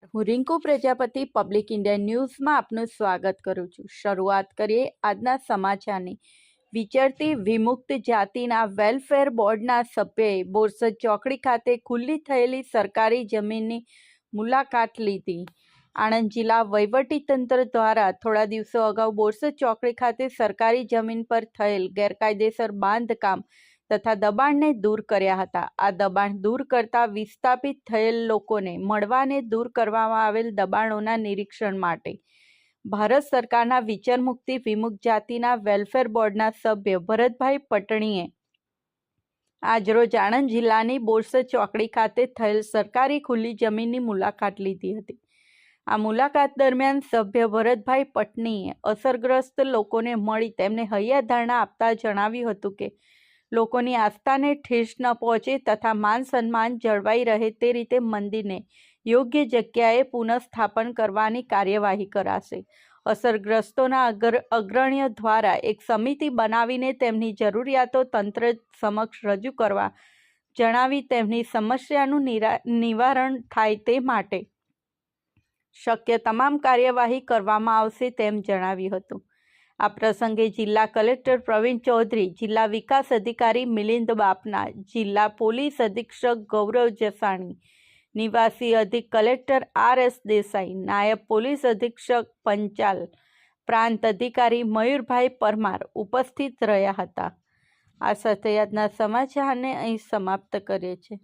હું Rinku Prajapati public India ન્યૂઝમાં આપનું સ્વાગત કરું છું। શરૂઆત કરીએ આજના સમાચારની। વિચરતી વિમુક્ત જાતિના વેલફેર બોર્ડના સભ્યએ બોરસદ ચોકડી ખાતે ખુલ્લી થયેલી સરકારી જમીનની મુલાકાત લીધી। આણંદ જિલ્લા વહીવટીતંત્ર દ્વારા થોડા દિવસો અગાઉ બોરસદ ચોકડી ખાતે સરકારી જમીન પર થયેલ ગેરકાયદેસર બાંધકામ તથા દબાણને દૂર કર્યા હતા। આ દબાણ દૂર કરતા વિસ્થાપિત થયેલ લોકોને મળવાને દૂર કરવામાં આવેલ દબાણોના નિરીક્ષણ માટે ભારત સરકારના વિચરમુક્તિ વિમુક્ત જાતિના વેલફેર બોર્ડના સભ્ય ભરતભાઈ પટણીએ આજરોજ આણંદ જિલ્લાની બોરસદ ચોકડી ખાતે થયેલ સરકારી ખુલ્લી જમીનની મુલાકાત લીધી હતી। આ મુલાકાત દરમિયાન સભ્ય ભરતભાઈ પટણીએ અસરગ્રસ્ત લોકોને મળી તેમને હૈયાધારણા આપતા જણાવ્યું હતું કે લોકોની આસ્થાને ઠેસ ન પહોંચે તથા માન સન્માન જળવાઈ રહે તે રીતે મંદિરને યોગ્ય જગ્યાએ પુનઃસ્થાપન કરવાની કાર્યવાહી કરાશે। અસરગ્રસ્તોના અગ્રણીઓ દ્વારા એક સમિતિ બનાવીને તેમની જરૂરિયાતો તંત્ર સમક્ષ રજૂ કરવા જણાવી તેમની સમસ્યાનું નિવારણ થાય તે માટે શક્ય તમામ કાર્યવાહી કરવામાં આવશે તેમ જણાવ્યું હતું। આ પ્રસંગે જિલ્લા કલેક્ટર પ્રવીણ ચૌધરી, જિલ્લા વિકાસ અધિકારી મિલિંદ બાપના, જિલ્લા પોલીસ અધિક્ષક ગૌરવ જસાણી, નિવાસી અધિક કલેક્ટર RS દેસાઈ, નાયબ પોલીસ અધિક્ષક પંચાલ, પ્રાંત અધિકારી મયુરભાઈ પરમાર ઉપસ્થિત રહ્યા હતા। આ સાથે આજના સમાચારને અહીં સમાપ્ત કરીએ છીએ।